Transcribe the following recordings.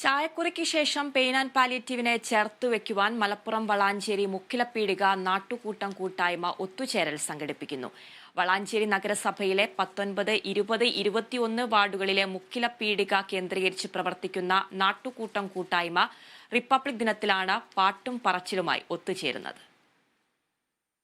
ചായക്കുറിക്ക് ശേഷം pain and പാലിയേറ്റീവിനെ ചേർത്തുവെക്കുവാൻ Malappuram Valanchery Mukkilapeedika നാട്ടുകൂട്ടം കൂട്ടായ്മ ഒത്തുചേരൽ സംഘടിപ്പിക്കുന്നു. വളാഞ്ചേരി നഗരസഭയിലെ 19, 20, 21 വാർഡുകളിലെ മുക്കിലപ്പീടിക കേന്ദ്രീകരിച്ച് പ്രവർത്തിക്കുന്ന നാട്ടുകൂട്ടം കൂട്ടായ്മ റിപ്പബ്ലിക് ദിനത്തിലാണ് പാട്ടും പറച്ചിലുമായി ഒത്തുചേരുന്നത്.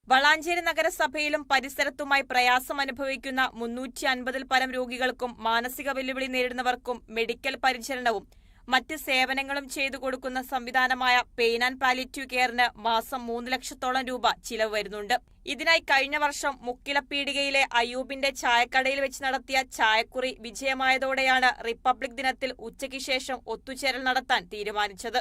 വളാഞ്ചേരി നഗരസഭയിലും പരിസരത്തുമായി പ്രയാസം അനുഭവിക്കുന്ന 350-ൽ പരം രോഗികൾക്കും മാനസിക വെല്ലുവിളി നേരിടുന്നവർക്കും മെഡിക്കൽ പരിചരണവും മറ്റ് സേവനങ്ങളും ചെയ്തു കൊടുക്കുന്ന സംവിധാനമായ പെയിൻ ആൻഡ് പാലിയേറ്റീവ് കെയറിന് മാസം 3 ലക്ഷത്തോളം രൂപ ചിലവ് വരുന്നുണ്ട്. ഇതിനായി കഴിഞ്ഞ വർഷം മുക്കിലപ്പീടികയിലെ അയ്യൂബിന്റെ ചായക്കടയിൽ വെച്ച് നടത്തിയ ചായക്കുറി വിജയമായതോടെയാണ് റിപ്പബ്ലിക് ദിനത്തിൽ ഉച്ചയ്ക്ക് ശേഷം ഒത്തുചേരൽ നടത്താൻ തീരുമാനിച്ചത്.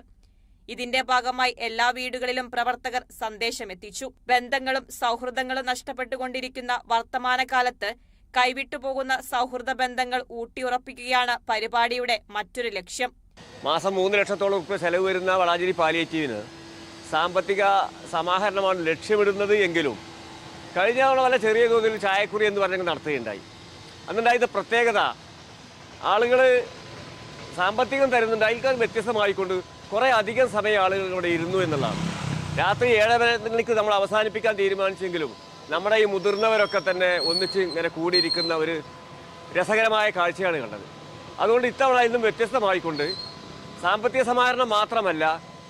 ഇതിന്റെ ഭാഗമായി എല്ലാ വീടുകളിലും പ്രവർത്തകർ സന്ദേശമെത്തിച്ചു. ബന്ധങ്ങളും സൗഹൃദങ്ങളും നഷ്ടപ്പെട്ടുകൊണ്ടിരിക്കുന്ന വർത്തമാനകാലത്ത് കൈവിട്ടുപോകുന്ന സൗഹൃദ ബന്ധങ്ങൾ ഊട്ടിയുറപ്പിക്കുകയാണ് പരിപാടിയുടെ മറ്റൊരു ലക്ഷ്യം. മാസം 3 ലക്ഷത്തോളം രൂപ ചെലവ് വരുന്ന വളാഞ്ചേരി പാലിയേറ്റീവിന് സാമ്പത്തിക സമാഹരണമാണ് ലക്ഷ്യമിടുന്നത് എങ്കിലും കഴിഞ്ഞ തവണ വല്ല ചെറിയ തോതിൽ ചായക്കുറി എന്ന് പറഞ്ഞ് നടത്തുകയുണ്ടായി. അന്നുണ്ടായത് പ്രത്യേകത ആളുകൾ സാമ്പത്തികം തരുന്നുണ്ട്. അതിൽ വ്യത്യസ്തമായിക്കൊണ്ട് കുറേ അധികം സമയം ആളുകൾ ഇവിടെ ഇരുന്നു എന്നുള്ളതാണ്. രാത്രി 7 മണിക്ക് നമ്മൾ അവസാനിപ്പിക്കാൻ തീരുമാനിച്ചെങ്കിലും നമ്മുടെ ഈ മുതിർന്നവരൊക്കെ തന്നെ ഒന്നിച്ച് ഇങ്ങനെ കൂടിയിരിക്കുന്ന ഒരു രസകരമായ കാഴ്ചയാണ് കണ്ടത്. അതുകൊണ്ട് ഇത്തവണ ഇന്നും വ്യത്യസ്തമായിക്കൊണ്ട് സാമ്പത്തിക സമാഹരണം മാത്രമല്ല,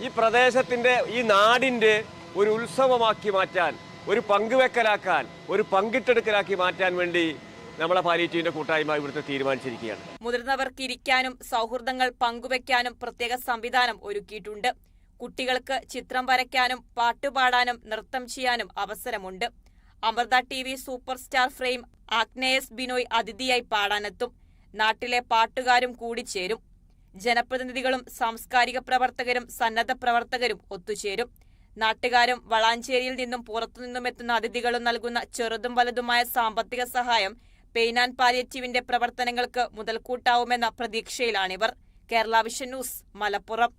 ഈ പ്രദേശത്തിൻ്റെ ഈ നാടിൻ്റെ ഒരു ഉത്സവമാക്കി മാറ്റാൻ, ഒരു പങ്കുവെക്കലാക്കാൻ, ഒരു പങ്കിട്ടെടുക്കലാക്കി മാറ്റാൻ വേണ്ടി നമ്മളെ പാലിയേറ്റീവിന്റെ കൂട്ടായ്മ ഇവിടുത്തെ തീരുമാനിച്ചിരിക്കുകയാണ്. മുതിർന്നവർക്ക് ഇരിക്കാനും സൗഹൃദങ്ങൾ പങ്കുവെക്കാനും പ്രത്യേക സംവിധാനം ഒരുക്കിയിട്ടുണ്ട്. കുട്ടികൾക്ക് ചിത്രം വരയ്ക്കാനും പാട്ടുപാടാനും നൃത്തം ചെയ്യാനും അവസരമുണ്ട്. Amrita TV super star frame Agnes Binoy അതിഥിയായി പാടാനെത്തും. നാട്ടിലെ പാട്ടുകാരും കൂടിച്ചേരും. ജനപ്രതിനിധികളും സാംസ്കാരിക പ്രവർത്തകരും സന്നദ്ധ പ്രവർത്തകരും ഒത്തുചേരും. നാട്ടുകാരും വളാഞ്ചേരിയിൽ നിന്നും പുറത്തുനിന്നും എത്തുന്ന അതിഥികളും നൽകുന്ന ചെറുതും വലുതുമായ സാമ്പത്തിക സഹായം പെയിൻ ആൻഡ് പാലിയേറ്റീവിന്റെ പ്രവർത്തനങ്ങൾക്ക് മുതൽക്കൂട്ടാവുമെന്ന പ്രതീക്ഷയിലാണിവർ. Kerala vision news, Malappuram.